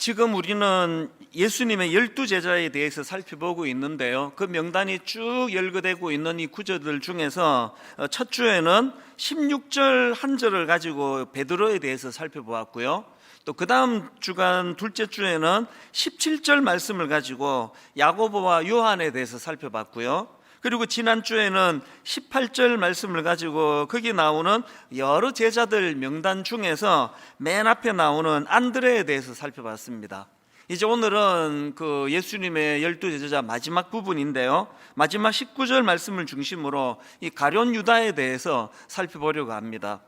지금 우리는 예수님의 12제자에 대해서 살펴보고 있는데요, 그 명단이 쭉 열거되고 있는 이 구절들 중에서 첫 주에는 16절 한 절을 가지고 베드로에 대해서 살펴보았고요, 또 그 다음 주간 둘째 주에는 17절 말씀을 가지고 야고보와 요한에 대해서 살펴봤고요, 그리고 지난주에는 18절 말씀을 가지고 거기 나오는 여러 제자들 명단 중에서 맨 앞에 나오는 안드레에 대해서 살펴봤습니다. 이제 오늘은 그 예수님의 12제자 마지막 부분인데요, 마지막 19절 말씀을 중심으로 이 가룟 유다에 대해서 살펴보려고 합니다.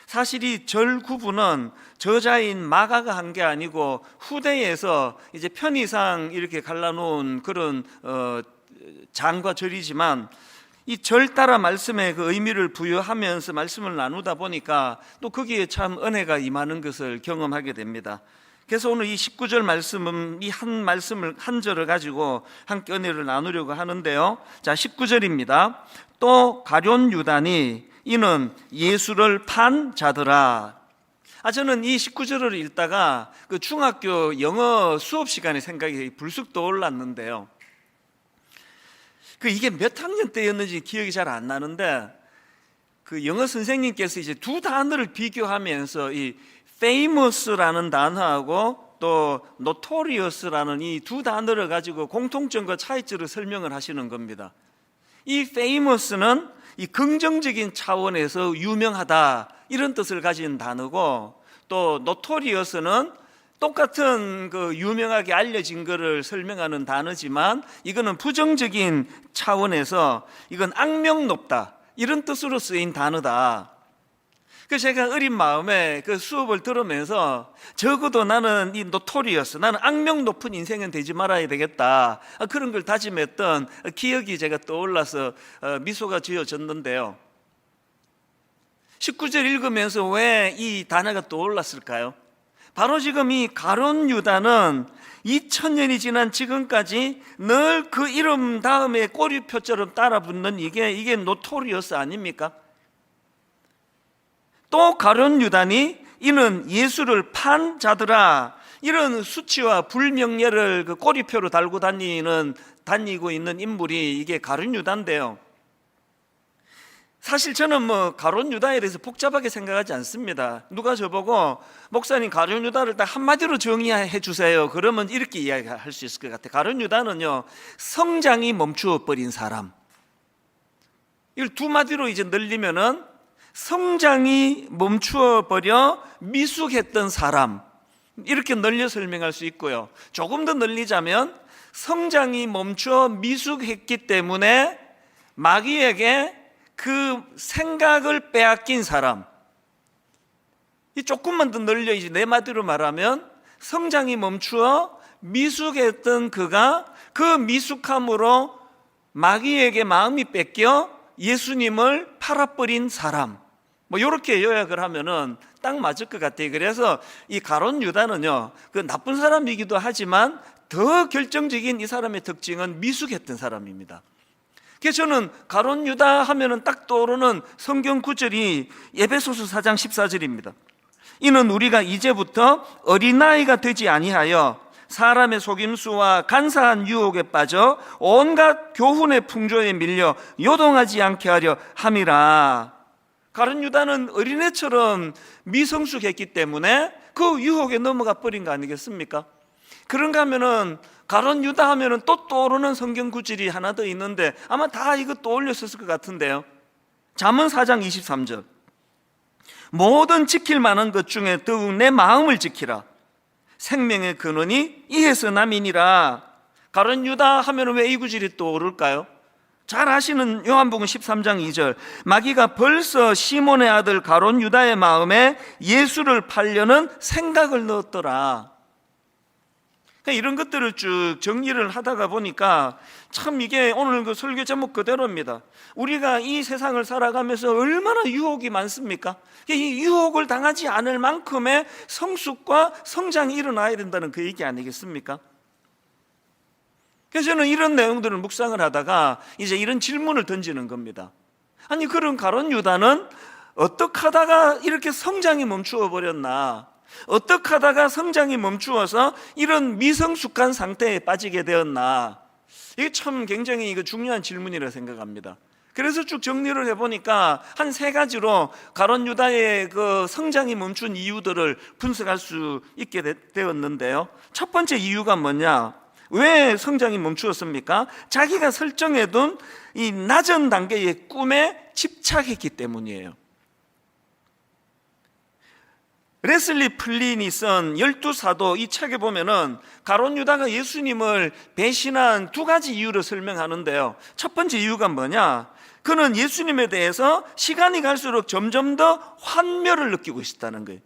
사실 이 절 구분은 저자인 마가가 한 게 아니고 후대에서 이제 편의상 이렇게 갈라놓은 그런 장과 절이지만, 이 절 따라 말씀에 그 의미를 부여하면서 말씀을 나누다 보니까 또 거기에 참 은혜가 임하는 것을 경험하게 됩니다. 그래서 오늘 이 19절 말씀은 이 한 말씀을 한 절을 가지고 함께 은혜를 나누려고 하는데요, 자 19절입니다. 또 가룟 유다니 이는 예수를 판 자더라. 저는 이 19절을 읽다가 그 중학교 영어 수업 시간에 생각이 불쑥 떠올랐는데요, 이게 몇 학년 때였는지 기억이 잘 안 나는데, 그 영어 선생님께서 이제 두 단어를 비교하면서 이 famous라는 단어하고 또 notorious라는 이 두 단어를 가지고 공통점과 차이점을 설명을 하시는 겁니다. 이 famous는 이 긍정적인 차원에서 유명하다 이런 뜻을 가진 단어고, 또 notorious는 똑같은 그 유명하게 알려진 것을 설명하는 단어지만 이거는 부정적인 차원에서 이건 악명 높다 이런 뜻으로 쓰인 단어다. 그래서 제가 어린 마음에 그 수업을 들으면서 적어도 나는 이 노토리어스, 나는 악명 높은 인생은 되지 말아야 되겠다, 그런 걸 다짐했던 기억이 제가 떠올라서 미소가 지어졌는데요, 19절 읽으면서 왜 이 단어가 떠올랐을까요? 바로 지금 이 가룟 유다는 2000년이 지난 지금까지 늘 그 이름 다음에 꼬리표처럼 따라붙는 이게 노토리어스 아닙니까? 또 가룟 유다니 이는 예수를 판 자더라. 이런 수치와 불명예를 그 꼬리표로 달고 다니고 있는 인물이 이게 가룟 유다인데요, 사실 저는 가룟 유다에 대해서 복잡하게 생각하지 않습니다. 누가 저보고 목사님 가룟 유다를 딱 한마디로 정의해 주세요 그러면 이렇게 이야기할 수 있을 것 같아요. 가룟 유다는요, 성장이 멈추어 버린 사람. 이걸 두 마디로 이제 늘리면은 성장이 멈추어 버려 미숙했던 사람, 이렇게 늘려 설명할 수 있고요, 조금 더 늘리자면 성장이 멈추어 미숙했기 때문에 마귀에게 그 생각을 빼앗긴 사람. 이 조금만 더 늘려 이제 네 마디로 말하면 성장이 멈추어 미숙했던 그가 그 미숙함으로 마귀에게 마음이 뺏겨 예수님을 팔아버린 사람, 이렇게 요약을 하면은 딱 맞을 것 같아요. 그래서 이 가룟 유다는요, 그 나쁜 사람이기도 하지만 더 결정적인 이 사람의 특징은 미숙했던 사람입니다. 그래서 저는 가룟 유다 하면은 딱 떠오르는 성경 구절이 에베소서 4장 14절입니다. 이는 우리가 이제부터 어린아이가 되지 아니하여 사람의 속임수와 간사한 유혹에 빠져 온갖 교훈의 풍조에 밀려 요동하지 않게 하려 함이라. 가룟 유다는 어린애처럼 미성숙했기 때문에 그 유혹에 넘어가 버린 거 아니겠습니까? 그런가 하면은 가룟 유다 하면은 또 떠오르는 성경 구절이 하나 더 있는데 아마 다 이거 떠올렸을 것 같은데요, 잠언 4장 23절. 모든 지킬 만한 것 중에 더욱 내 마음을 지키라. 생명의 근원이 이에서 남이니라. 가룟 유다 하면 왜 이 구절이 떠오를까요? 잘 아시는 요한복음 13장 2절. 마귀가 벌써 시몬의 아들 가룟 유다의 마음에 예수를 팔려는 생각을 넣었더라. 이런 것들을 쭉 정리를 하다가 보니까 참 이게 오늘 그 설교 제목 그대로입니다. 우리가 이 세상을 살아가면서 얼마나 유혹이 많습니까? 이 유혹을 당하지 않을 만큼의 성숙과 성장이 일어나야 된다는 그 얘기 아니겠습니까? 그래서 저는 이런 내용들을 묵상을 하다가 이제 이런 질문을 던지는 겁니다. 아니 그런 가룟 유다는 어떻게 하다가 이렇게 성장이 멈추어 버렸나? 어떻게 하다가 성장이 멈추어서 이런 미성숙한 상태에 빠지게 되었나? 이게 참 굉장히 중요한 질문이라 생각합니다. 그래서 쭉 정리를 해보니까 한 세 가지로 가룟 유다의 그 성장이 멈춘 이유들을 분석할 수 있게 되었는데요. 첫 번째 이유가 뭐냐? 왜 성장이 멈추었습니까? 자기가 설정해둔 이 낮은 단계의 꿈에 집착했기 때문이에요. 레슬리 플린이 쓴 12사도 이 책에 보면은 가룟 유다가 예수님을 배신한 두 가지 이유를 설명하는데요. 첫 번째 이유가 뭐냐? 그는 예수님에 대해서 시간이 갈수록 점점 더 환멸을 느끼고 있었다는 거예요.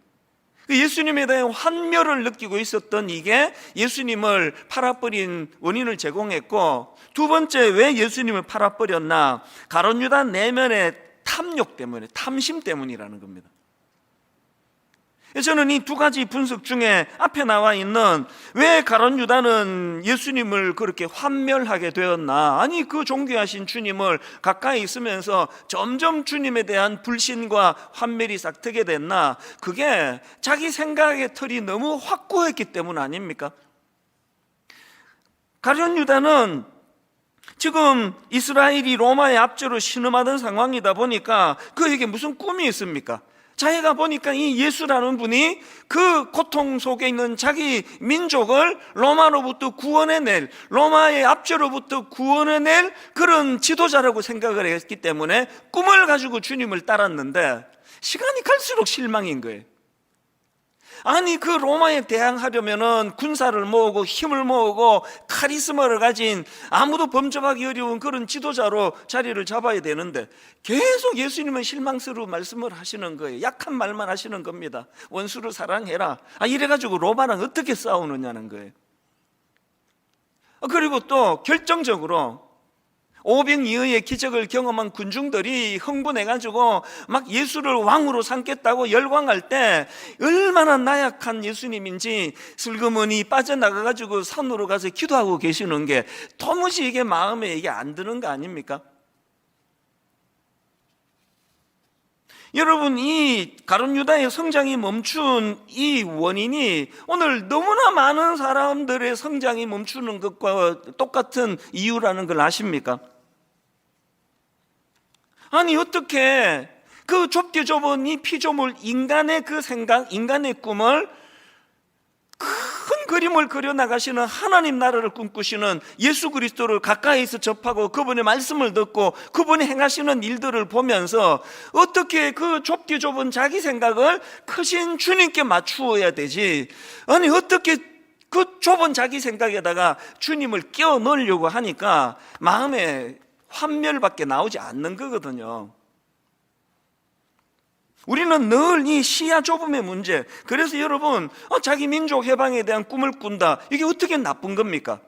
예수님에 대한 환멸을 느끼고 있었던 이게 예수님을 팔아버린 원인을 제공했고, 두 번째 왜 예수님을 팔아버렸나? 가룟 유다 내면의 탐욕 때문에, 탐심 때문이라는 겁니다. 저는 이 두 가지 분석 중에 앞에 나와 있는 왜 가룟 유다는 예수님을 그렇게 환멸하게 되었나? 아니 그 존귀하신 주님을 가까이 있으면서 점점 주님에 대한 불신과 환멸이 싹트게 됐나? 그게 자기 생각의 틀이 너무 확고했기 때문 아닙니까? 가룟 유다는 지금 이스라엘이 로마의 압제로 신음하던 상황이다 보니까 그에게 무슨 꿈이 있습니까? 자기가 보니까 이 예수라는 분이 그 고통 속에 있는 자기 민족을 로마로부터 구원해낼, 로마의 압제로부터 구원해낼 그런 지도자라고 생각을 했기 때문에 꿈을 가지고 주님을 따랐는데 시간이 갈수록 실망인 거예요. 아니 그 로마에 대항하려면은 군사를 모으고 힘을 모으고 카리스마를 가진 아무도 범접하기 어려운 그런 지도자로 자리를 잡아야 되는데 계속 예수님은 실망스러운 말씀을 하시는 거예요. 약한 말만 하시는 겁니다. 원수를 사랑해라. 이래가지고 로마랑 어떻게 싸우느냐는 거예요. 그리고 또 결정적으로 오병이어의 기적을 경험한 군중들이 흥분해가지고 막 예수를 왕으로 삼겠다고 열광할 때 얼마나 나약한 예수님인지 슬그머니 빠져나가가지고 산으로 가서 기도하고 계시는 게 도무지 이게 마음에 이게 안 드는 거 아닙니까? 여러분, 이 가룟 유다의 성장이 멈춘 이 원인이 오늘 너무나 많은 사람들의 성장이 멈추는 것과 똑같은 이유라는 걸 아십니까? 아니 어떻게 그 좁게 좁은 이 피조물 인간의 그 생각, 인간의 꿈을 큰 그림을 그려나가시는 하나님 나라를 꿈꾸시는 예수 그리스도를 가까이서 접하고 그분의 말씀을 듣고 그분이 행하시는 일들을 보면서 어떻게 그 좁게 좁은 자기 생각을 크신 주님께 맞추어야 되지, 아니 어떻게 그 좁은 자기 생각에다가 주님을 끼워 넣으려고 하니까 마음에 환멸밖에 나오지 않는 거거든요. 우리는 늘 이 시야 좁음의 문제, 그래서 여러분 자기 민족 해방에 대한 꿈을 꾼다, 이게 어떻게 나쁜 겁니까?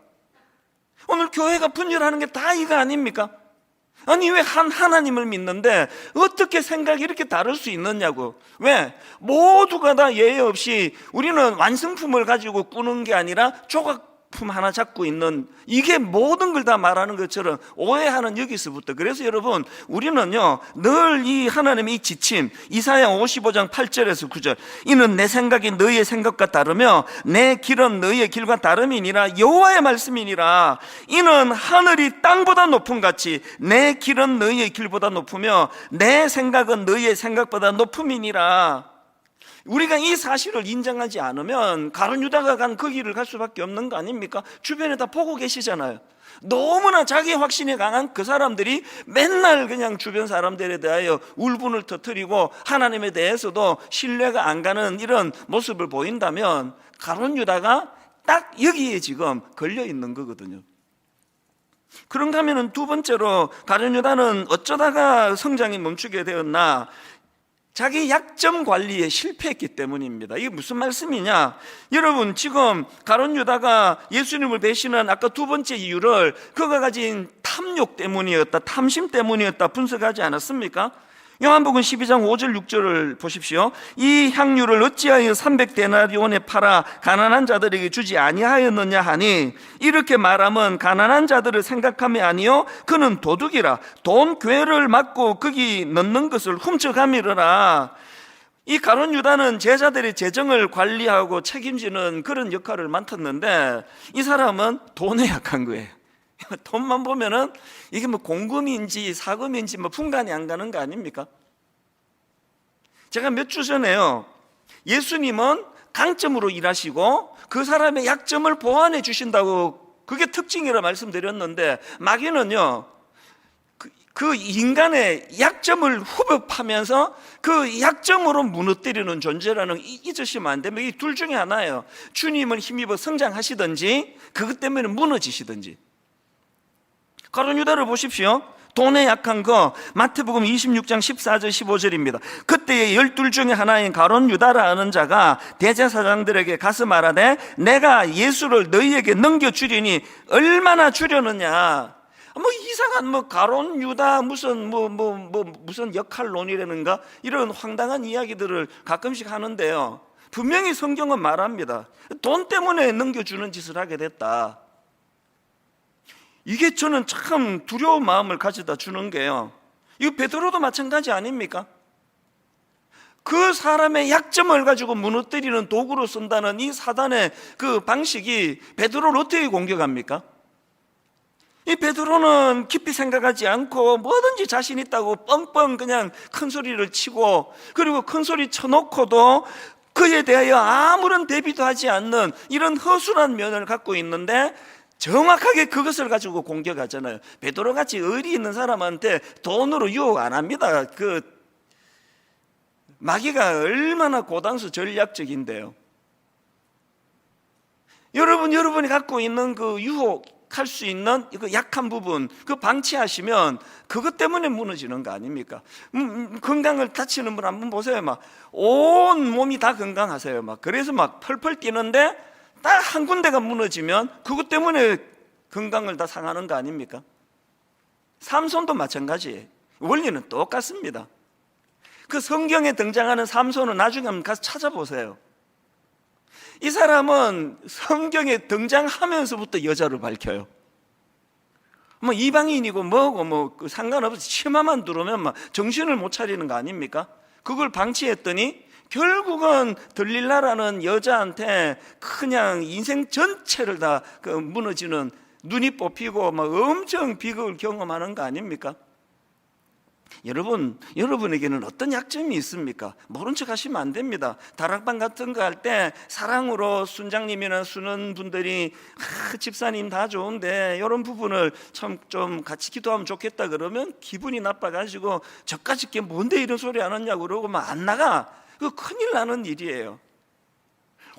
오늘 교회가 분열하는 게 다 이거 아닙니까? 아니 왜 하나님을 믿는데 어떻게 생각이 이렇게 다를 수 있느냐고. 왜? 모두가 다 예외 없이 우리는 완성품을 가지고 꾸는 게 아니라 조각품 하나 잡고 있는, 이게 모든 걸 다 말하는 것처럼 오해하는 여기서부터. 그래서 여러분 우리는요 늘 이 하나님의 이 지침, 이사야 55장 8절에서 9절, 이는 내 생각이 너희의 생각과 다르며 내 길은 너희의 길과 다름이니라, 여호와의 말씀이니라. 이는 하늘이 땅보다 높음 같이 내 길은 너희의 길보다 높으며 내 생각은 너희의 생각보다 높음이니라. 우리가 이 사실을 인정하지 않으면 가룟 유다가 간 그 길을 갈 수밖에 없는 거 아닙니까? 주변에 다 보고 계시잖아요. 너무나 자기 확신이 강한 그 사람들이 맨날 그냥 주변 사람들에 대하여 울분을 터뜨리고 하나님에 대해서도 신뢰가 안 가는 이런 모습을 보인다면 가룟 유다가 딱 여기에 지금 걸려 있는 거거든요. 그런가 하면 두 번째로 가룟 유다는 어쩌다가 성장이 멈추게 되었나? 자기 약점 관리에 실패했기 때문입니다. 이게 무슨 말씀이냐? 여러분 지금 가룟 유다가 예수님을 배신한 아까 두 번째 이유를 그가 가진 탐욕 때문이었다, 탐심 때문이었다 분석하지 않았습니까? 요한복음 12장 5절 6절을 보십시오. 이 향유를 어찌하여 300데나리온에 팔아 가난한 자들에게 주지 아니하였느냐 하니, 이렇게 말하면 가난한 자들을 생각함이 아니요 그는 도둑이라 돈 괴를 맞고 거기 넣는 것을 훔쳐가미르라. 이 가룟 유다는 제자들의 재정을 관리하고 책임지는 그런 역할을 맡았는데 이 사람은 돈에 약한 거예요. 돈만 보면은 이게 뭐 공금인지 사금인지 뭐 분간이 안 가는 거 아닙니까? 제가 몇 주 전에요, 예수님은 강점으로 일하시고 그 사람의 약점을 보완해 주신다고, 그게 특징이라 말씀드렸는데, 마귀는요 그 인간의 약점을 후벼파면서 그 약점으로 무너뜨리는 존재라는 잊으시면 안 됩니다. 이 둘 중에 하나예요. 주님을 힘입어 성장하시든지 그것 때문에 무너지시든지. 가룟 유다를 보십시오. 돈에 약한 거, 마태복음 26장 14절 15절입니다. 그때에 12 중에 하나인 가룟 유다라 하는 자가 대제사장들에게 가서 말하되 내가 예수를 너희에게 넘겨주리니 얼마나 주려느냐. 뭐 이상한 뭐 가룟 유다 무슨 무슨 역할론이라는가 이런 황당한 이야기들을 가끔씩 하는데요, 분명히 성경은 말합니다. 돈 때문에 넘겨주는 짓을 하게 됐다. 이게 저는 참 두려운 마음을 가져다 주는 게요, 이거 베드로도 마찬가지 아닙니까? 그 사람의 약점을 가지고 무너뜨리는 도구로 쓴다는 이 사단의 그 방식이 베드로를 어떻게 공격합니까? 이 베드로는 깊이 생각하지 않고 뭐든지 자신 있다고 뻥뻥 그냥 큰 소리를 치고, 그리고 큰 소리 쳐놓고도 그에 대하여 아무런 대비도 하지 않는 이런 허술한 면을 갖고 있는데, 정확하게 그것을 가지고 공격하잖아요. 베드로같이 의리 있는 사람한테 돈으로 유혹 안 합니다. 그 마귀가 얼마나 고단수 전략적인데요. 여러분이 갖고 있는 그 유혹할 수 있는 그 약한 부분, 그 방치하시면 그것 때문에 무너지는 거 아닙니까? 건강을 다치는 분 한번 보세요. 막 온 몸이 다 건강하세요. 막 그래서 막 펄펄 뛰는데 딱 한 군데가 무너지면 그것 때문에 건강을 다 상하는 거 아닙니까? 삼손도 마찬가지예요. 원리는 똑같습니다. 그 성경에 등장하는 삼손은 나중에 한번 가서 찾아보세요. 이 사람은 성경에 등장하면서부터 여자를 밝혀요. 뭐 이방인이고 뭐고 뭐 상관없이 치마만 두르면 막 정신을 못 차리는 거 아닙니까? 그걸 방치했더니 결국은 들릴라라는 여자한테 그냥 인생 전체를 다 무너지는, 눈이 뽑히고 막 엄청 비극을 경험하는 거 아닙니까? 여러분에게는 어떤 약점이 있습니까? 모른 척 하시면 안 됩니다. 다락방 같은 거 할 때 사랑으로 순장님이나 수능분들이 집사님 다 좋은데 이런 부분을 참 좀 같이 기도하면 좋겠다 그러면 기분이 나빠가지고 저까짓 게 뭔데 이런 소리 안 하냐고 그러고 막 안 나가. 그거 큰일 나는 일이에요.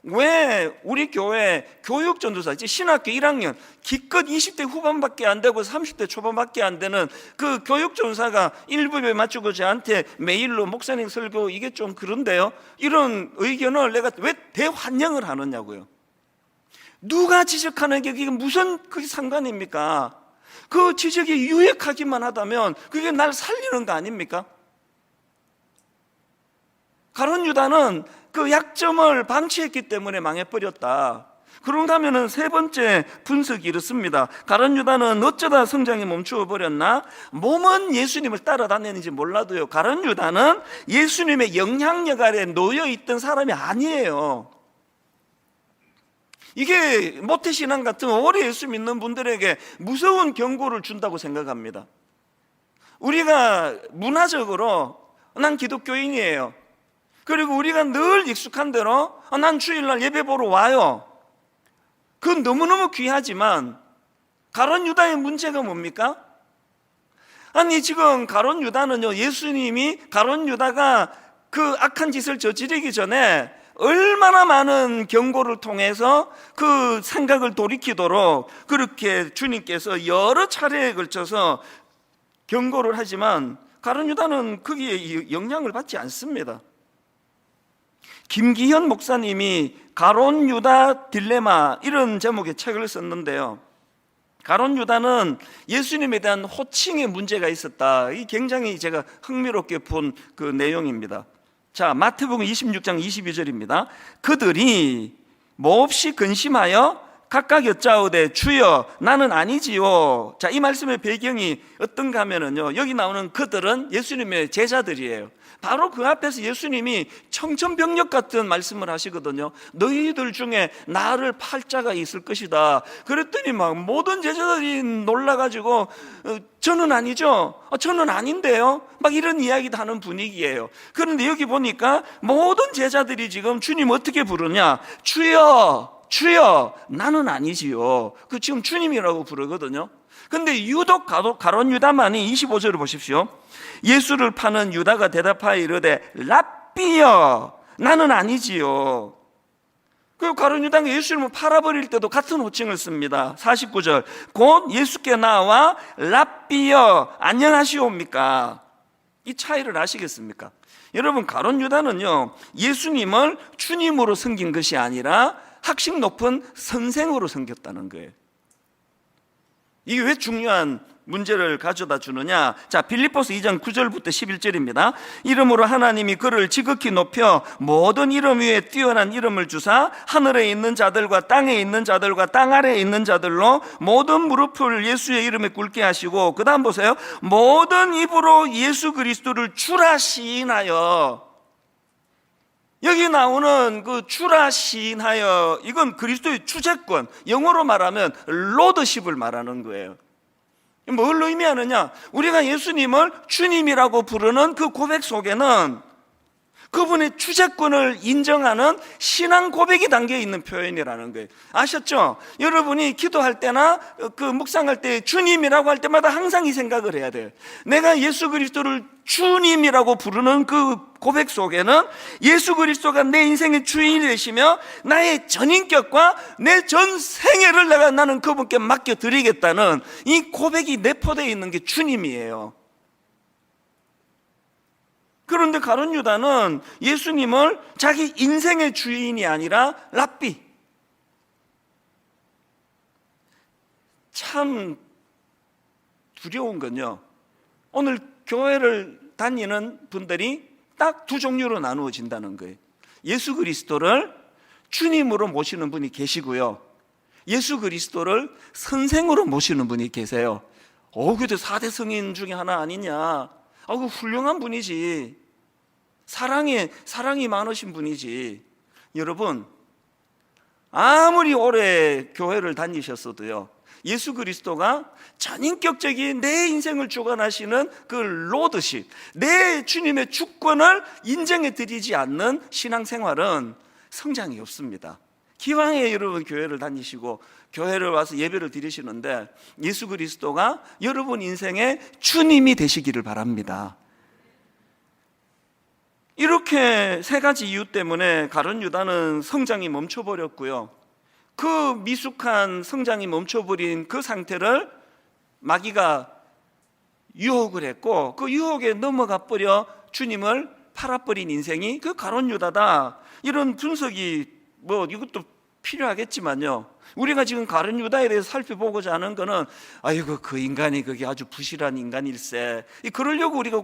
왜 우리 교회 교육전도사, 신학교 1학년 기껏 20대 후반밖에 안 되고 30대 초반밖에 안 되는 그 교육전도사가 1부에 맞추고 저한테 메일로 목사님 설교 이게 좀 그런데요, 이런 의견을 내가 왜 대환영을 하느냐고요. 누가 지적하는 게 그게 무슨 그게 상관입니까? 그 지적이 유익하기만 하다면 그게 날 살리는 거 아닙니까? 가룟 유다는 그 약점을 방치했기 때문에 망해버렸다. 그런가 하면은 세 번째 분석이 이렇습니다. 가룟 유다는 어쩌다 성장이 멈추어 버렸나? 몸은 예수님을 따라다녔는지 몰라도요, 가룟 유다는 예수님의 영향력 아래 놓여 있던 사람이 아니에요. 이게 모태신앙 같은 오래 예수 믿는 분들에게 무서운 경고를 준다고 생각합니다. 우리가 문화적으로 난 기독교인이에요, 그리고 우리가 늘 익숙한 대로 난 주일날 예배 보러 와요, 그건 너무너무 귀하지만 가룟 유다의 문제가 뭡니까? 아니 지금 가룟 유다는요, 예수님이 가룟 유다가 그 악한 짓을 저지르기 전에 얼마나 많은 경고를 통해서 그 생각을 돌이키도록 그렇게 주님께서 여러 차례에 걸쳐서 경고를 하지만 가룟 유다는 거기에 영향을 받지 않습니다. 김기현 목사님이 가룟 유다 딜레마 이런 제목의 책을 썼는데요, 가룟 유다는 예수님에 대한 호칭에 문제가 있었다. 이 굉장히 제가 흥미롭게 본 그 내용입니다. 자, 마태복음 26장 22절입니다. 그들이 몹시 근심하여 각각 여짜오되 주여 나는 아니지요. 자, 이 말씀의 배경이 어떤가 하면은요, 여기 나오는 그들은 예수님의 제자들이에요. 바로 그 앞에서 예수님이 청천벽력 같은 말씀을 하시거든요. 너희들 중에 나를 팔 자가 있을 것이다. 그랬더니 막 모든 제자들이 놀라가지고 저는 아니죠, 저는 아닌데요, 막 이런 이야기도 하는 분위기예요. 그런데 여기 보니까 모든 제자들이 지금 주님 어떻게 부르냐? 주여 주여 나는 아니지요. 그 지금 주님이라고 부르거든요. 근데 유독 가룟 유다만이 25절을 보십시오. 예수를 파는 유다가 대답하여 이르되 랍비여 나는 아니지요. 그 가룟 유다가 예수님을 팔아버릴 때도 같은 호칭을 씁니다. 49절 곧 예수께 나와 랍비여 안녕하시옵니까? 이 차이를 아시겠습니까? 여러분, 가룟 유다는요, 예수님을 주님으로 섬긴 것이 아니라 학식 높은 선생으로 섬겼다는 거예요. 이게 왜 중요한 문제를 가져다 주느냐? 자, 빌립보서 2장 9절부터 11절입니다. 이름으로 하나님이 그를 지극히 높여 모든 이름 위에 뛰어난 이름을 주사 하늘에 있는 자들과 땅에 있는 자들과 땅 아래에 있는 자들로 모든 무릎을 예수의 이름에 꿇게 하시고, 그 다음 보세요. 모든 입으로 예수 그리스도를 주라 시인하여. 여기 나오는 그 주라 시인하여, 이건 그리스도의 주재권, 영어로 말하면 로드십을 말하는 거예요. 뭘 의미하느냐? 우리가 예수님을 주님이라고 부르는 그 고백 속에는 그분의 주재권을 인정하는 신앙 고백이 담겨 있는 표현이라는 거예요. 아셨죠? 여러분이 기도할 때나 그 묵상할 때 주님이라고 할 때마다 항상 이 생각을 해야 돼요. 내가 예수 그리스도를 주님이라고 부르는 그 고백 속에는 예수 그리스도가 내 인생의 주인이 되시며 나의 전인격과 내 전 생애를 나는 그분께 맡겨드리겠다는 이 고백이 내포되어 있는 게 주님이에요. 그런데 가룟 유다는 예수님을 자기 인생의 주인이 아니라 랍비, 참 두려운 건요, 오늘 교회를 다니는 분들이 딱 두 종류로 나누어진다는 거예요. 예수 그리스도를 주님으로 모시는 분이 계시고요, 예수 그리스도를 선생으로 모시는 분이 계세요. 그래도 4대 성인 중에 하나 아니냐, 그 훌륭한 분이지, 사랑이 많으신 분이지. 여러분, 아무리 오래 교회를 다니셨어도요, 예수 그리스도가 전인격적인 내 인생을 주관하시는 그 로드십, 내 주님의 주권을 인정해 드리지 않는 신앙생활은 성장이 없습니다. 기왕에 여러분 교회를 다니시고 교회를 와서 예배를 드리시는데 예수 그리스도가 여러분 인생의 주님이 되시기를 바랍니다. 이렇게 세 가지 이유 때문에 가룟 유다는 성장이 멈춰버렸고요, 그 미숙한 성장이 멈춰버린 그 상태를 마귀가 유혹을 했고, 그 유혹에 넘어가 버려 주님을 팔아버린 인생이 그 가룟 유다다. 이런 분석이 이것도 필요하겠지만요, 우리가 지금 가룟 유다에 대해서 살펴보고자 하는 거는 아이고 그 인간이 그게 아주 부실한 인간일세, 그러려고 우리가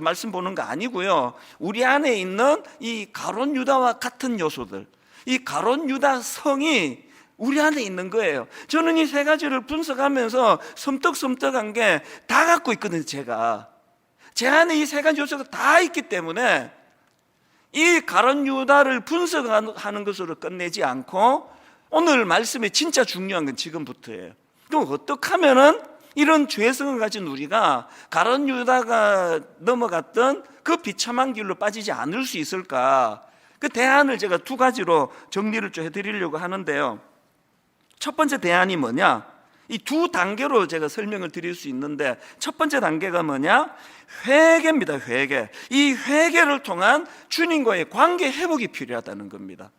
말씀 보는 거 아니고요, 우리 안에 있는 이 가룟 유다와 같은 요소들, 이 가룟 유다 성이 우리 안에 있는 거예요. 저는 이 세 가지를 분석하면서 섬뜩섬뜩한 게 다 갖고 있거든요. 제 안에 이 세 가지 요소가 다 있기 때문에 이 가룟 유다를 분석하는 것으로 끝내지 않고 오늘 말씀에 진짜 중요한 건 지금부터예요. 그럼 어떻게 하면은 이런 죄성을 가진 우리가 가룟 유다가 넘어갔던 그 비참한 길로 빠지지 않을 수 있을까? 그 대안을 제가 두 가지로 정리를 좀 해드리려고 하는데요. 첫 번째 대안이 뭐냐? 이 두 단계로 제가 설명을 드릴 수 있는데, 첫 번째 단계가 뭐냐? 회개입니다. 회개. 이 회개를 통한 주님과의 관계 회복이 필요하다는 겁니다.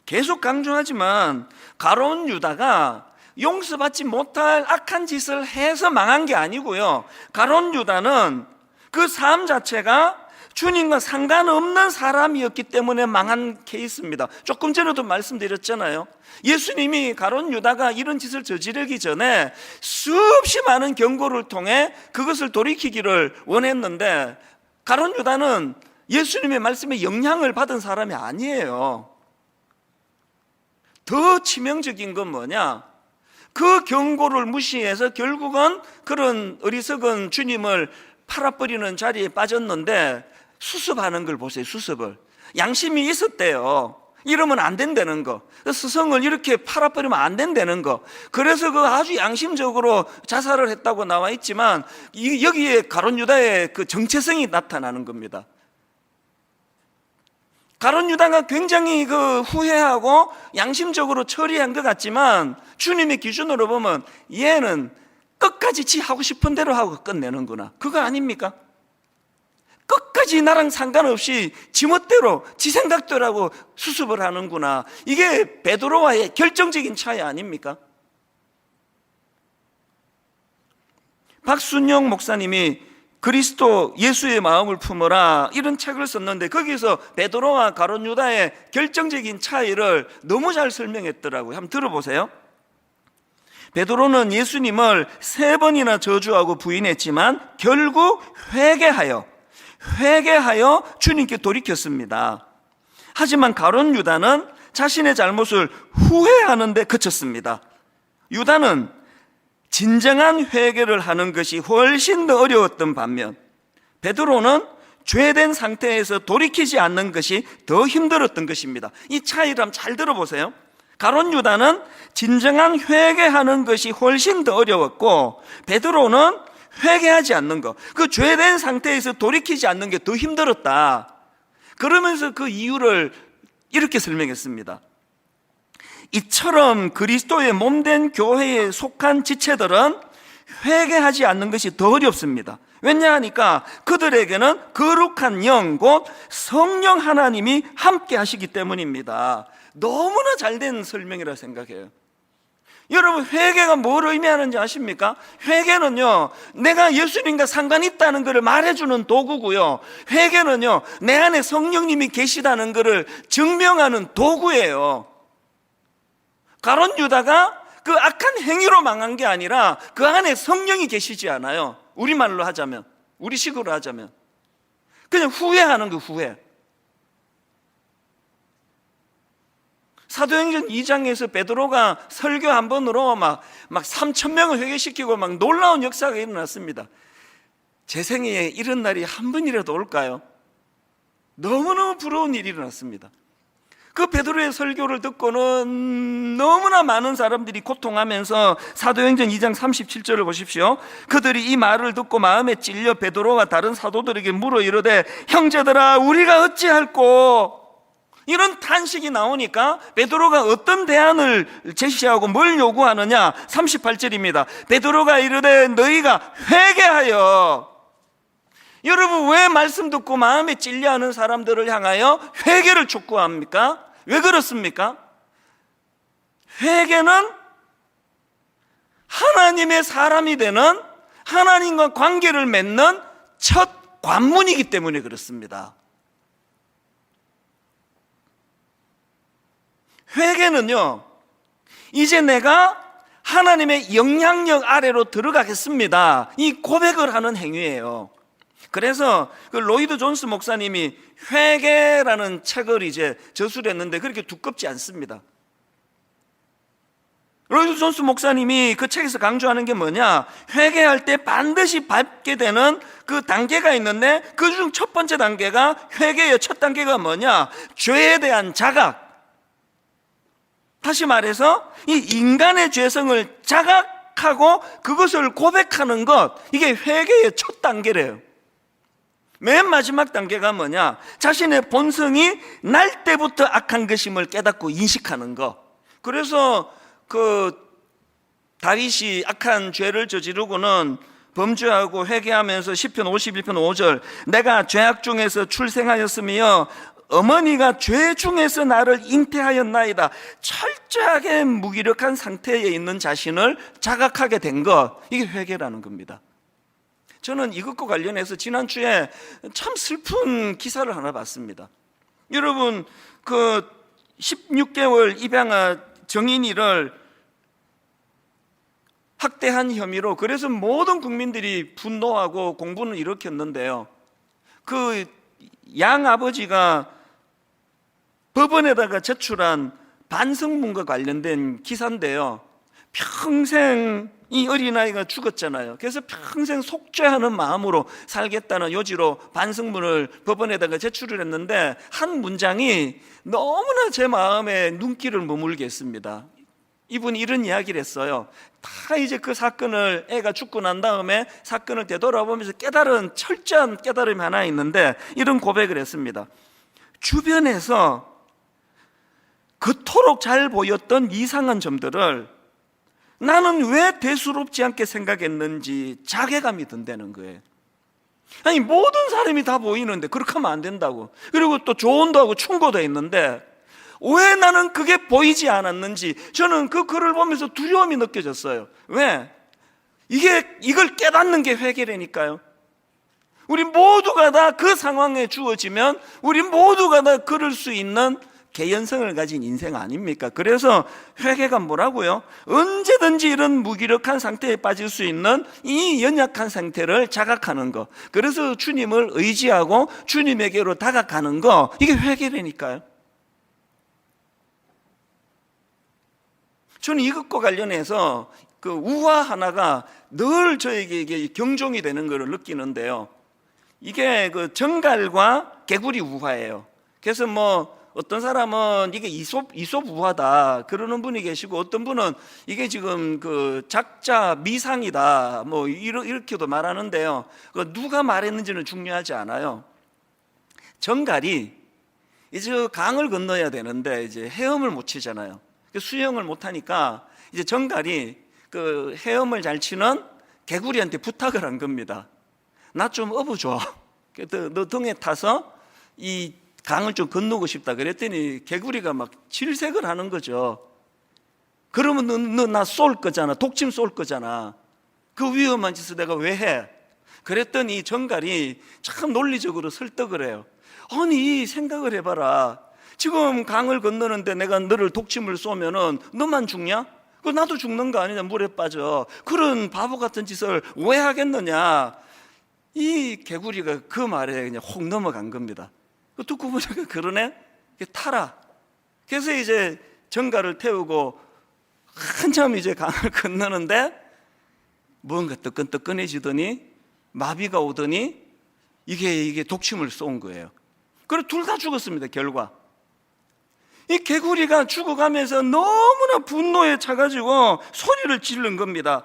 계속 강조하지만 가룟 유다가 용서받지 못할 악한 짓을 해서 망한 게 아니고요, 가룟 유다는 그 삶 자체가 주님과 상관없는 사람이었기 때문에 망한 케이스입니다. 조금 전에도 말씀드렸잖아요. 예수님이 가룟 유다가 이런 짓을 저지르기 전에 수없이 많은 경고를 통해 그것을 돌이키기를 원했는데, 가룟 유다는 예수님의 말씀에 영향을 받은 사람이 아니에요. 더 치명적인 건 뭐냐? 그 경고를 무시해서 결국은 그런 어리석은 주님을 팔아버리는 자리에 빠졌는데, 수습하는 걸 보세요. 수습을. 양심이 있었대요. 이러면 안 된다는 거, 스승을 이렇게 팔아버리면 안 된다는 거. 그래서 그 아주 양심적으로 자살을 했다고 나와 있지만, 여기에 가룟 유다의 그 정체성이 나타나는 겁니다. 가룟 유다가 굉장히 그 후회하고 양심적으로 처리한 것 같지만, 주님의 기준으로 보면 얘는 끝까지 지 하고 싶은 대로 하고 끝내는구나, 그거 아닙니까? 끝까지 나랑 상관없이 지멋대로 지 생각대로 하고 수습을 하는구나. 이게 베드로와의 결정적인 차이 아닙니까? 박순영 목사님이 그리스도 예수의 마음을 품어라, 이런 책을 썼는데, 거기서 베드로와 가룟 유다의 결정적인 차이를 너무 잘 설명했더라고요. 한번 들어보세요. 베드로는 예수님을 3번이나 저주하고 부인했지만 결국 회개하여 주님께 돌이켰습니다. 하지만 가룟 유다는 자신의 잘못을 후회하는 데 그쳤습니다. 유다는 진정한 회개를 하는 것이 훨씬 더 어려웠던 반면, 베드로는 죄된 상태에서 돌이키지 않는 것이 더 힘들었던 것입니다. 이 차이를 한번 잘 들어보세요. 가룟 유다는 진정한 회개하는 것이 훨씬 더 어려웠고, 베드로는 회개하지 않는 것, 그 죄된 상태에서 돌이키지 않는 게 더 힘들었다. 그러면서 그 이유를 이렇게 설명했습니다. 이처럼 그리스도의 몸된 교회에 속한 지체들은 회개하지 않는 것이 더 어렵습니다. 왜냐하니까 그들에게는 거룩한 영, 곧 성령 하나님이 함께 하시기 때문입니다. 너무나 잘된 설명이라 생각해요. 여러분, 회개가 뭘 의미하는지 아십니까? 회개는요, 내가 예수님과 상관이 있다는 것을 말해주는 도구고요, 회개는요, 내 안에 성령님이 계시다는 것을 증명하는 도구예요. 가룟 유다가 그 악한 행위로 망한 게 아니라 그 안에 성령이 계시지 않아요. 우리말로 하자면, 우리식으로 하자면 그냥 후회하는 거, 후회. 사도행전 2장에서 베드로가 설교 한 번으로 막 3,000명을 회개시키고 막 놀라운 역사가 일어났습니다. 제 생애에 이런 날이 한 번이라도 올까요? 너무너무 부러운 일이 일어났습니다. 그 베드로의 설교를 듣고는 너무나 많은 사람들이 고통하면서, 사도행전 2장 37절을 보십시오. 그들이 이 말을 듣고 마음에 찔려 베드로와 다른 사도들에게 물어 이르되, 형제들아, 우리가 어찌할꼬? 이런 탄식이 나오니까 베드로가 어떤 대안을 제시하고 뭘 요구하느냐? 38절입니다. 베드로가 이르되 너희가 회개하여. 여러분, 왜 말씀 듣고 마음에 찔려하는 사람들을 향하여 회개를 촉구합니까? 왜 그렇습니까? 회개는 하나님의 사람이 되는, 하나님과 관계를 맺는 첫 관문이기 때문에 그렇습니다. 회개는요, 이제 내가 하나님의 영향력 아래로 들어가겠습니다, 이 고백을 하는 행위예요. 그래서 그 로이드 존스 목사님이 회개라는 책을 이제 저술을 했는데 그렇게 두껍지 않습니다. 로이드 존스 목사님이 그 책에서 강조하는 게 뭐냐? 회개할 때 반드시 밟게 되는 그 단계가 있는데, 그중 첫 번째 단계가, 회개의 첫 단계가 뭐냐? 죄에 대한 자각. 다시 말해서 이 인간의 죄성을 자각하고 그것을 고백하는 것, 이게 회개의 첫 단계래요. 맨 마지막 단계가 뭐냐? 자신의 본성이 날 때부터 악한 것임을 깨닫고 인식하는 것. 그래서 그 다윗이 악한 죄를 저지르고는 범죄하고 회개하면서 시편 51편 5절, 내가 죄악 중에서 출생하였으며 어머니가 죄 중에서 나를 잉태하였나이다. 철저하게 무기력한 상태에 있는 자신을 자각하게 된 것, 이게 회개라는 겁니다. 저는 이것과 관련해서 지난주에 참 슬픈 기사를 하나 봤습니다. 여러분, 그 16개월 입양아 정인이를 학대한 혐의로, 그래서 모든 국민들이 분노하고 공분을 일으켰는데요, 그 양 아버지가 법원에다가 제출한 반성문과 관련된 기사인데요. 평생 이 어린아이가 죽었잖아요. 그래서 평생 속죄하는 마음으로 살겠다는 요지로 반성문을 법원에다가 제출을 했는데 한 문장이 너무나 제 마음에 눈길을 머물게 했습니다. 이분이 이런 이야기를 했어요. 다 이제 그 사건을, 애가 죽고 난 다음에 사건을 되돌아보면서 깨달은 철저한 깨달음이 하나 있는데 이런 고백을 했습니다. 주변에서 그토록 잘 보였던 이상한 점들을 나는 왜 대수롭지 않게 생각했는지 자괴감이 든다는 거예요. 아니, 모든 사람이 다 보이는데 그렇게 하면 안 된다고. 그리고 또 조언도 하고 충고도 했는데 왜 나는 그게 보이지 않았는지 저는 그 글을 보면서 두려움이 느껴졌어요. 왜? 이걸 깨닫는 게 회개라니까요. 우리 모두가 다 그 상황에 주어지면 우리 모두가 다 그럴 수 있는 개연성을 가진 인생 아닙니까? 그래서 회개가 뭐라고요? 언제든지 이런 무기력한 상태에 빠질 수 있는 이 연약한 상태를 자각하는 거. 그래서 주님을 의지하고 주님에게로 다가가는 거, 이게 회개라니까요. 저는 이것과 관련해서 그 우화 하나가 늘 저에게 이게 경종이 되는 것을 느끼는데요. 이게 그 정갈과 개구리 우화예요. 그래서 뭐 어떤 사람은 이게 이솝 우화다 그러는 분이 계시고, 어떤 분은 이게 지금 그 작자 미상이다 뭐 이렇게도 말하는데요. 그 누가 말했는지는 중요하지 않아요. 정갈이 이제 강을 건너야 되는데 이제 헤엄을 못 치잖아요. 수영을 못 하니까 이제 정갈이 그 헤엄을 잘 치는 개구리한테 부탁을 한 겁니다. 나 좀 업어줘. 너 등에 타서 이 강을 좀 건너고 싶다. 그랬더니 개구리가 막 질색을 하는 거죠. 그러면 너 나 쏠 거잖아. 독침 쏠 거잖아. 그 위험한 짓을 내가 왜 해? 그랬더니 정갈이 참 논리적으로 설득을 해요. 아니, 생각을 해봐라. 지금 강을 건너는데 내가 너를 독침을 쏘면은 너만 죽냐? 그 나도 죽는 거 아니냐? 물에 빠져. 그런 바보 같은 짓을 왜 하겠느냐? 이 개구리가 그 말에 그냥 혹 넘어간 겁니다. 듣고 보니까 그러네? 타라. 그래서 이제 정갈을 태우고 한참 이제 강을 건너는데 뭔가 뜨끈뜨끈해지더니 마비가 오더니 이게 독침을 쏜 거예요. 그리고 둘 다 죽었습니다, 결과. 이 개구리가 죽어가면서 너무나 분노에 차가지고 소리를 지른 겁니다.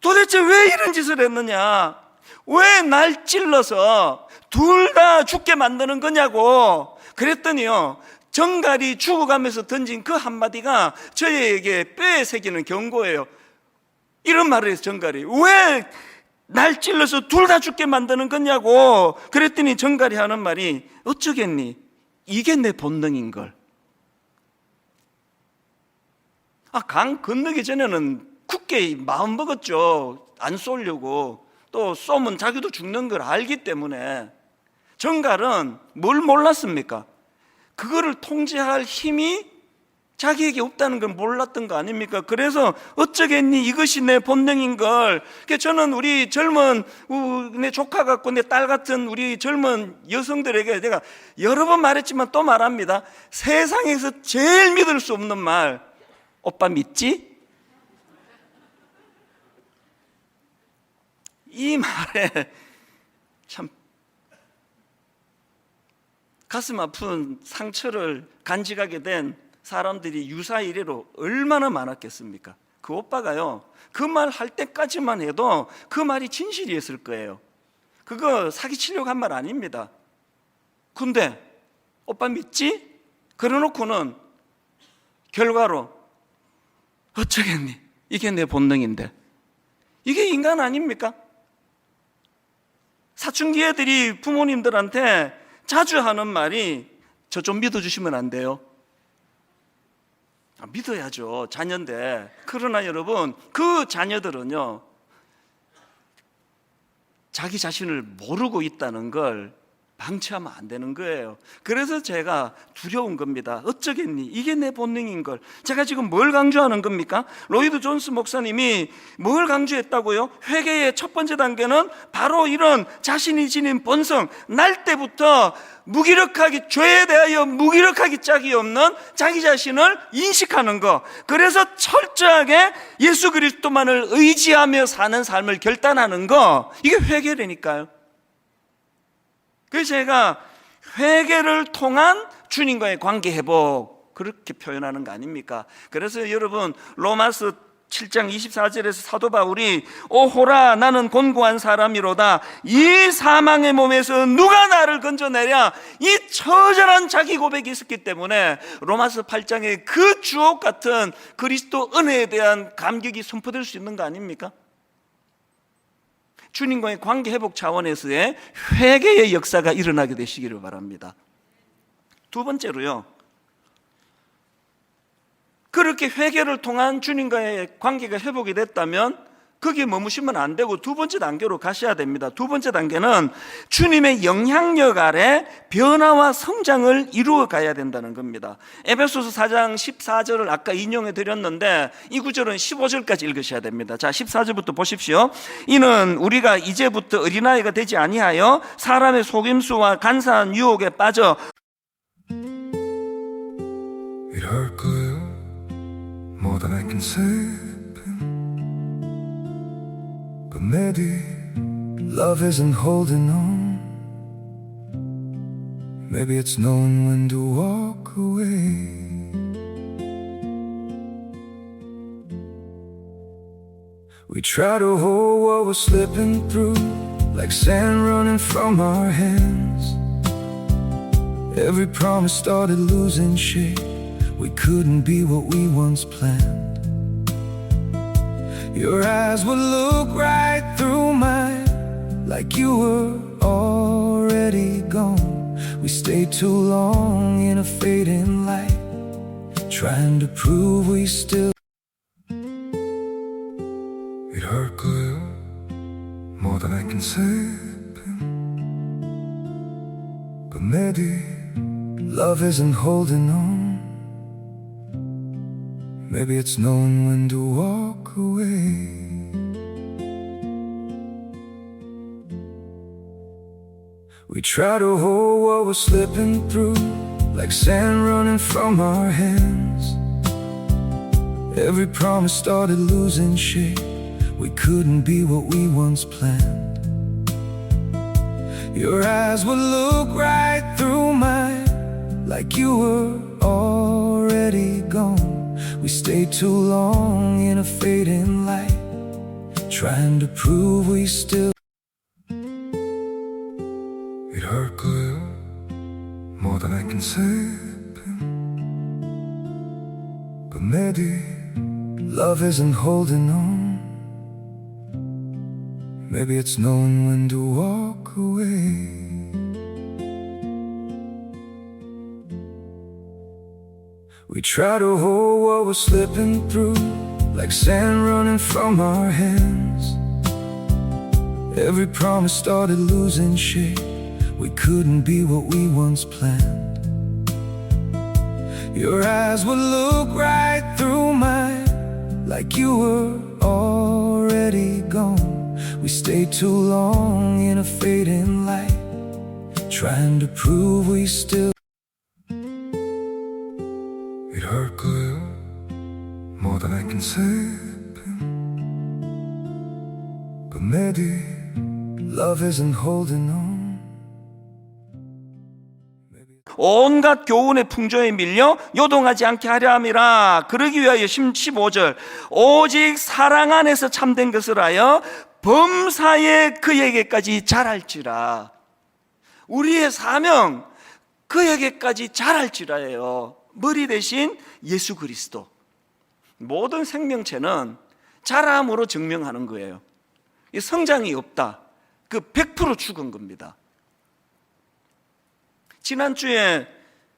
도대체 왜 이런 짓을 했느냐? 왜 날 찔러서 둘 다 죽게 만드는 거냐고. 그랬더니요, 정갈이 죽어가면서 던진 그 한마디가 저에게 뼈에 새기는 경고예요. 이런 말을 해서 정갈이, 왜 날 찔러서 둘 다 죽게 만드는 거냐고. 그랬더니 정갈이 하는 말이, 어쩌겠니? 이게 내 본능인걸. 강 건너기 전에는 굳게 마음 먹었죠. 안 쏘려고. 또 쏘면 자기도 죽는 걸 알기 때문에. 정갈은 뭘 몰랐습니까? 그거를 통제할 힘이 자기에게 없다는 걸 몰랐던 거 아닙니까? 그래서 어쩌겠니? 이것이 내 본능인걸. 저는 우리 젊은 내 조카 같고 내 딸 같은 우리 젊은 여성들에게 제가 여러 번 말했지만 또 말합니다. 세상에서 제일 믿을 수 없는 말, 오빠 믿지? 이 말에 참 가슴 아픈 상처를 간직하게 된 사람들이 유사 이래로 얼마나 많았겠습니까? 그 오빠가요, 그 말 할 때까지만 해도 그 말이 진실이었을 거예요. 그거 사기치려고 한 말 아닙니다. 근데 오빠 믿지? 그래놓고는 결과로 어쩌겠니? 이게 내 본능인데. 이게 인간 아닙니까? 사춘기 애들이 부모님들한테 자주 하는 말이, 저 좀 믿어주시면 안 돼요? 믿어야죠, 자녀인데. 그러나 여러분, 그 자녀들은요, 자기 자신을 모르고 있다는 걸 방치하면 안 되는 거예요. 그래서 제가 두려운 겁니다. 어쩌겠니? 이게 내 본능인 걸. 제가 지금 뭘 강조하는 겁니까? 로이드 존스 목사님이 뭘 강조했다고요? 회개의 첫 번째 단계는 바로 이런 자신이 지닌 본성, 날 때부터 무기력하기, 죄에 대하여 무기력하기 짝이 없는 자기 자신을 인식하는 거. 그래서 철저하게 예수 그리스도만을 의지하며 사는 삶을 결단하는 거. 이게 회개라니까요. 그래서 제가 회개를 통한 주님과의 관계 회복, 그렇게 표현하는 거 아닙니까? 그래서 여러분, 로마서 7장 24절에서 사도 바울이 오호라 나는 곤고한 사람이로다, 이 사망의 몸에서 누가 나를 건져내랴, 이 처절한 자기 고백이 있었기 때문에 로마서 8장에 그 주옥 같은 그리스도 은혜에 대한 감격이 선포될 수 있는 거 아닙니까? 주님과의 관계 회복 차원에서의 회개의 역사가 일어나게 되시기를 바랍니다. 두 번째로요, 그렇게 회개를 통한 주님과의 관계가 회복이 됐다면 거기에 머무시면 안 되고 두 번째 단계로 가셔야 됩니다. 두 번째 단계는 주님의 영향력 아래 변화와 성장을 이루어 가야 된다는 겁니다. 에베소서 4장 14절을 아까 인용해 드렸는데 이 구절은 15절까지 읽으셔야 됩니다. 자, 14절부터 보십시오. 이는 우리가 이제부터 어린아이가 되지 아니하여 사람의 속임수와 간사한 유혹에 빠져 이럴 거예요. More than I can say, but maybe love isn't holding on. Maybe it's knowing when to walk away. We try to hold what we're slipping through, like sand running from our hands. Every promise started losing shape. We couldn't be what we once planned. Your eyes would look right through mine, like you were already gone. We stayed too long in a fading light, trying to prove we still. It hurt good, more than I can say, but maybe love isn't holding on. Maybe it's knowing when to walk away. We try to hold what we're slipping through, like sand running from our hands. Every promise started losing shape. We couldn't be what we once planned. Your eyes would look right through mine, like you were already gone. We stayed too long in a fading light, trying to prove we still. It hurt good, more than I can say, but maybe love isn't holding on. Maybe it's knowing when to walk away. We try to hold what we're slipping through, like sand running from our hands. Every promise started losing shape. We couldn't be what we once planned. Your eyes would look right through mine, like you were already gone. We stayed too long in a fading light, trying to prove we still. It hurt good, more than I can say, but maybe love isn't holding on. 온갖 교훈의 풍조에 밀려 요동하지 않게 하려 함이라. 그러기 위하여 15절 오직 사랑 안에서 참된 것을 하여 범사에 그에게까지 자랄지라. 우리의 사명 그에게까지 자랄지라예요. 머리 대신 예수 그리스도. 모든 생명체는 자람으로 증명하는 거예요. 이 성장이 없다, 그 100% 죽은 겁니다. 지난주에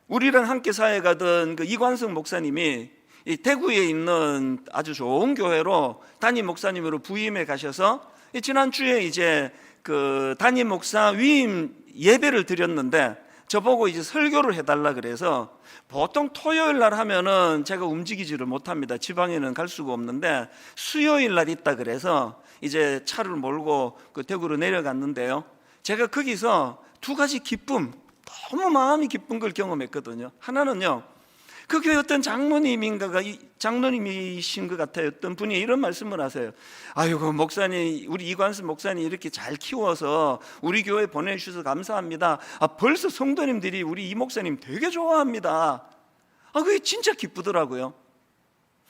우리랑 함께 사회 가던 그 이관성 목사님이 이 대구에 있는 아주 좋은 교회로 담임 목사님으로 부임해 가셔서 지난주에 이제 그 담임 목사 위임 예배를 드렸는데 저보고 이제 설교를 해달라 그래서 보통 토요일 날 하면은 제가 움직이지를 못합니다. 지방에는 갈 수가 없는데 수요일 날 있다 그래서 이제 차를 몰고 그 대구로 내려갔는데요. 제가 거기서 두 가지 기쁨, 너무 마음이 기쁜 걸 경험했거든요. 하나는요, 그 교회 어떤 장로님이신 것 같아요. 어떤 분이 이런 말씀을 하세요. 아이고 목사님, 우리 이관수 목사님 이렇게 잘 키워서 우리 교회 보내주셔서 감사합니다. 벌써 성도님들이 우리 이 목사님 되게 좋아합니다. 그게 진짜 기쁘더라고요.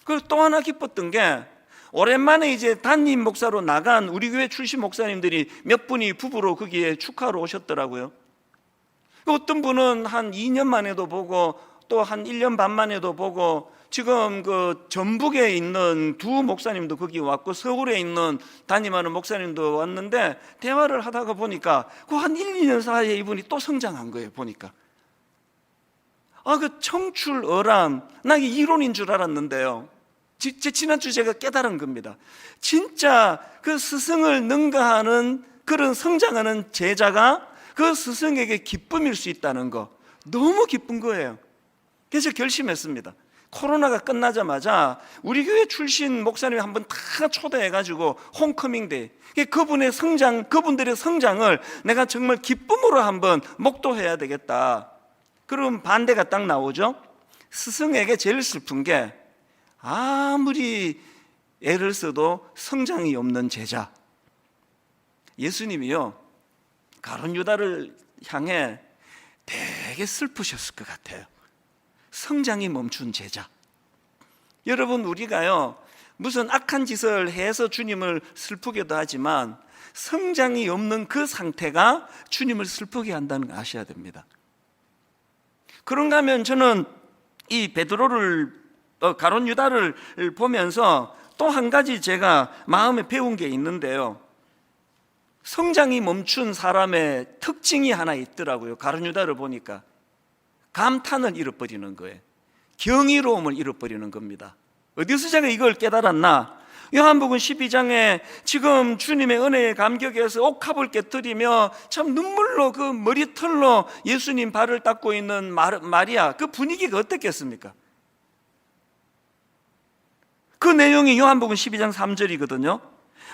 그리고 또 하나 기뻤던 게 오랜만에 이제 담임 목사로 나간 우리 교회 출신 목사님들이 몇 분이 부부로 거기에 축하로 오셨더라고요. 어떤 분은 한 2년 만에도 보고 또 한 1년 반 만에도 보고 지금 그 전북에 있는 두 목사님도 거기 왔고 서울에 있는 담임하는 목사님도 왔는데 대화를 하다가 보니까 그 한 1, 2년 사이에 이분이 또 성장한 거예요. 보니까 그 청출어람, 나 이게 이론인 줄 알았는데요. 지난주 제가 깨달은 겁니다. 진짜 그 스승을 능가하는 그런 성장하는 제자가 그 스승에게 기쁨일 수 있다는 거, 너무 기쁜 거예요. 그래서 결심했습니다. 코로나가 끝나자마자 우리 교회 출신 목사님이 한번 다 초대해가지고 홈커밍데이, 그분들의 성장을 내가 정말 기쁨으로 한번 목도해야 되겠다. 그럼 반대가 딱 나오죠. 스승에게 제일 슬픈 게 아무리 애를 써도 성장이 없는 제자. 예수님이요, 가룟 유다를 향해 되게 슬프셨을 것 같아요. 성장이 멈춘 제자. 여러분, 우리가요 무슨 악한 짓을 해서 주님을 슬프게도 하지만 성장이 없는 그 상태가 주님을 슬프게 한다는 걸 아셔야 됩니다. 그런가 하면 저는 이 베드로를 가룟 유다를 보면서 또 한 가지 제가 마음에 배운 게 있는데요. 성장이 멈춘 사람의 특징이 하나 있더라고요. 가룟 유다를 보니까 감탄을 잃어버리는 거예요. 경이로움을 잃어버리는 겁니다. 어디서 제가 이걸 깨달았나? 요한복음 12장에 지금 주님의 은혜에 감격해서 옥합을 깨뜨리며 참 눈물로 그 머리털로 예수님 발을 닦고 있는 마리아, 그 분위기가 어떻겠습니까? 그 내용이 요한복음 12장 3절이거든요.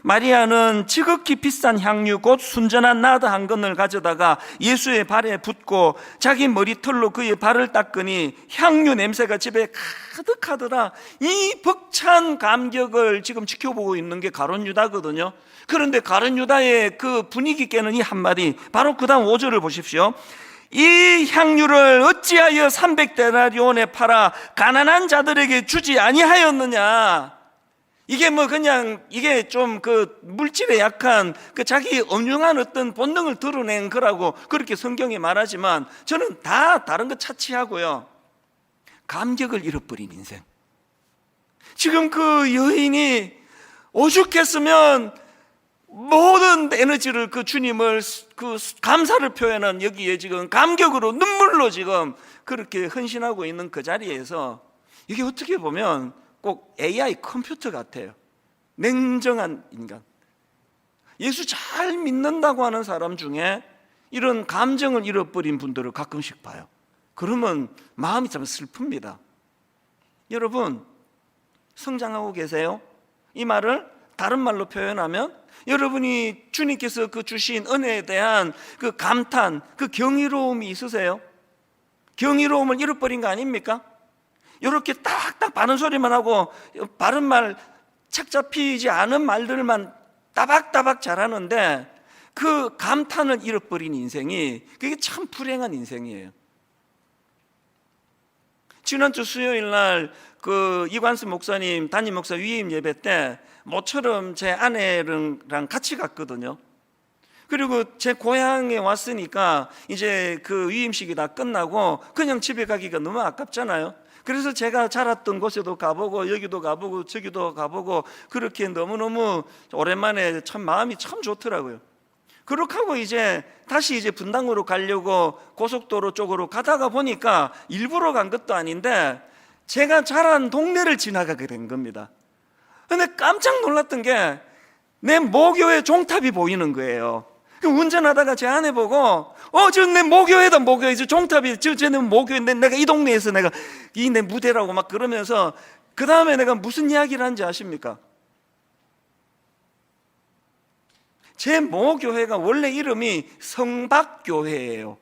마리아는 지극히 비싼 향유 곧 순전한 나드 한 건을 가져다가 예수의 발에 붓고 자기 머리털로 그의 발을 닦으니 향유 냄새가 집에 가득하더라. 이 벅찬 감격을 지금 지켜보고 있는 게 가룟 유다거든요. 그런데 가룟 유다의 그 분위기 깨는 이 한마디, 바로 그 다음 5절을 보십시오. 이 향유를 어찌하여 300데나리온에 팔아 가난한 자들에게 주지 아니하였느냐. 이게 그냥 이게 좀 그 물질에 약한 그 자기 엄중한 어떤 본능을 드러낸 거라고 그렇게 성경이 말하지만 저는 다 다른 거 차치하고요, 감격을 잃어버린 인생. 지금 그 여인이 오죽했으면 모든 에너지를 그 주님을 그 감사를 표현한 여기에 지금 감격으로 눈물로 지금 그렇게 헌신하고 있는 그 자리에서 이게 어떻게 보면 꼭 AI 컴퓨터 같아요. 냉정한 인간. 예수 잘 믿는다고 하는 사람 중에 이런 감정을 잃어버린 분들을 가끔씩 봐요. 그러면 마음이 참 슬픕니다. 여러분, 성장하고 계세요? 이 말을 다른 말로 표현하면 여러분이 주님께서 그 주신 은혜에 대한 그 감탄, 그 경이로움이 있으세요? 경이로움을 잃어버린 거 아닙니까? 이렇게 딱딱 바른 소리만 하고 바른 말, 착 잡히지 않은 말들만 따박따박 잘하는데 그 감탄을 잃어버린 인생이, 그게 참 불행한 인생이에요. 지난주 수요일 날 그 이관수 목사님 담임 목사 위임 예배 때 모처럼 제 아내랑 같이 갔거든요. 그리고 제 고향에 왔으니까 이제 그 위임식이 다 끝나고 그냥 집에 가기가 너무 아깝잖아요. 그래서 제가 자랐던 곳에도 가보고 여기도 가보고 저기도 가보고 그렇게 너무너무 오랜만에 참 마음이 참 좋더라고요. 그렇게 하고 이제 다시 이제 분당으로 가려고 고속도로 쪽으로 가다가 보니까 일부러 간 것도 아닌데 제가 자란 동네를 지나가게 된 겁니다. 근데 깜짝 놀랐던 게 내 모교의 종탑이 보이는 거예요. 운전하다가 제 아내 보고 저 내 모교회다, 모교회. 저 종탑이 쟤는 모교회인데 내가 이 동네에서 내가 이 내 무대라고 막 그러면서 그 다음에 내가 무슨 이야기를 한지 아십니까? 제 모교회가 원래 이름이 성박교회예요.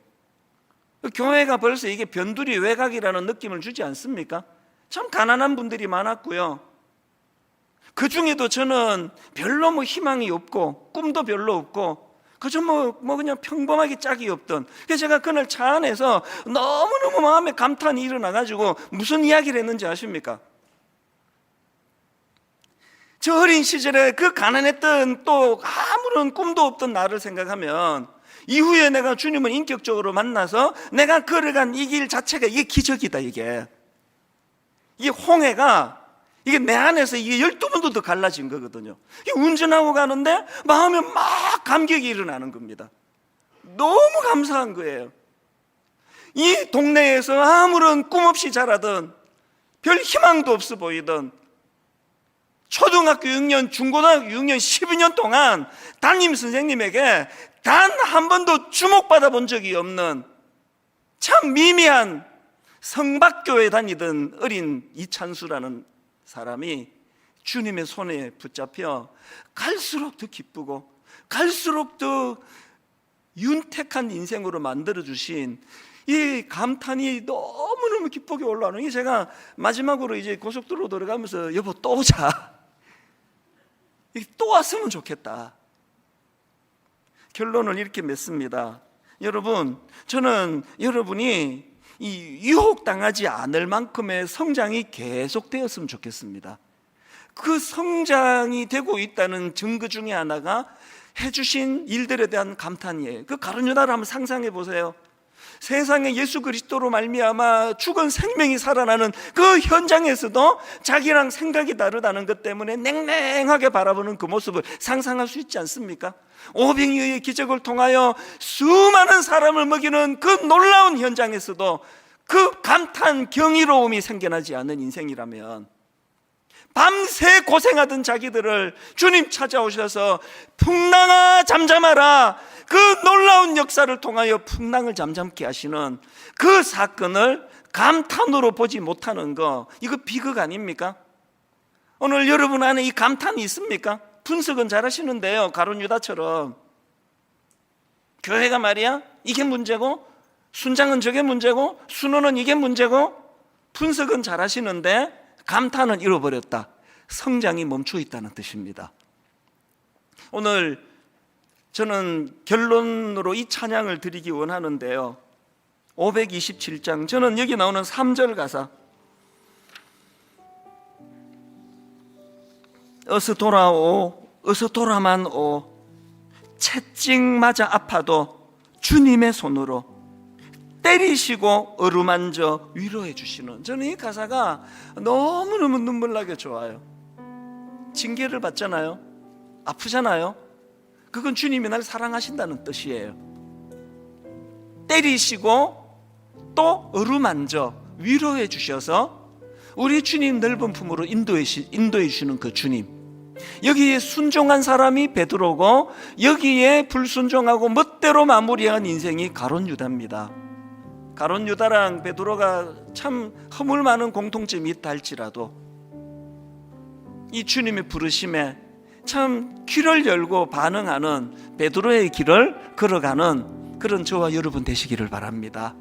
교회가 벌써 이게 변두리 외곽이라는 느낌을 주지 않습니까? 참 가난한 분들이 많았고요. 그 중에도 저는 별로 뭐 희망이 없고 꿈도 별로 없고 그저 뭐 그냥 평범하게 짝이 없던. 그래서 제가 그날 차 안에서 너무너무 마음에 감탄이 일어나가지고 무슨 이야기를 했는지 아십니까? 저 어린 시절에 그 가난했던 또 아무런 꿈도 없던 나를 생각하면 이후에 내가 주님을 인격적으로 만나서 내가 걸어간 이 길 자체가 이게 기적이다. 이게 홍해가 이게 내 안에서 이게 12번도 더 갈라진 거거든요. 운전하고 가는데 마음에 막 감격이 일어나는 겁니다. 너무 감사한 거예요. 이 동네에서 아무런 꿈 없이 자라던 별 희망도 없어 보이던 초등학교 6년, 중고등학교 6년, 12년 동안 담임 선생님에게 단 한 번도 주목받아 본 적이 없는 참 미미한 성박교회 다니던 어린 이찬수라는 사람이 주님의 손에 붙잡혀 갈수록 더 기쁘고 갈수록 더 윤택한 인생으로 만들어주신 이 감탄이 너무너무 기쁘게 올라오는 게 제가 마지막으로 이제 고속도로 들어가면서 여보 또 오자, 또 왔으면 좋겠다. 결론을 이렇게 맺습니다. 여러분, 저는 여러분이 이 유혹당하지 않을 만큼의 성장이 계속되었으면 좋겠습니다. 그 성장이 되고 있다는 증거 중에 하나가 해주신 일들에 대한 감탄이에요. 그 가룟 유다를 한번 상상해 보세요. 세상에 예수 그리스도로 말미암아 죽은 생명이 살아나는 그 현장에서도 자기랑 생각이 다르다는 것 때문에 냉랭하게 바라보는 그 모습을 상상할 수 있지 않습니까? 오병이어의 기적을 통하여 수많은 사람을 먹이는 그 놀라운 현장에서도 그 감탄, 경이로움이 생겨나지 않는 인생이라면 밤새 고생하던 자기들을 주님 찾아오셔서 풍랑아 잠잠하라, 그 놀라운 역사를 통하여 풍랑을 잠잠케 하시는 그 사건을 감탄으로 보지 못하는 거, 이거 비극 아닙니까? 오늘 여러분 안에 이 감탄이 있습니까? 분석은 잘하시는데요, 가룟 유다처럼 교회가 말이야 이게 문제고, 순장은 저게 문제고, 순호는 이게 문제고, 분석은 잘하시는데 감탄은 잃어버렸다. 성장이 멈춰 있다는 뜻입니다. 오늘 저는 결론으로 이 찬양을 드리기 원하는데요, 527장 저는 여기 나오는 3절 가사, 어서 돌아오, 어서 돌아만 오, 채찍 맞아 아파도 주님의 손으로 때리시고 어루만져 위로해 주시는, 저는 이 가사가 너무너무 눈물나게 좋아요. 징계를 받잖아요, 아프잖아요, 그건 주님이 날 사랑하신다는 뜻이에요. 때리시고 또 어루만져 위로해 주셔서 우리 주님 넓은 품으로 인도해 주시는 그 주님, 여기에 순종한 사람이 베드로고 여기에 불순종하고 멋대로 마무리한 인생이 가룟 유다입니다. 가룟 유다랑 베드로가 참 허물 많은 공통점이 있다 할지라도 이 주님의 부르심에 참 귀를 열고 반응하는 베드로의 길을 걸어가는 그런 저와 여러분 되시기를 바랍니다.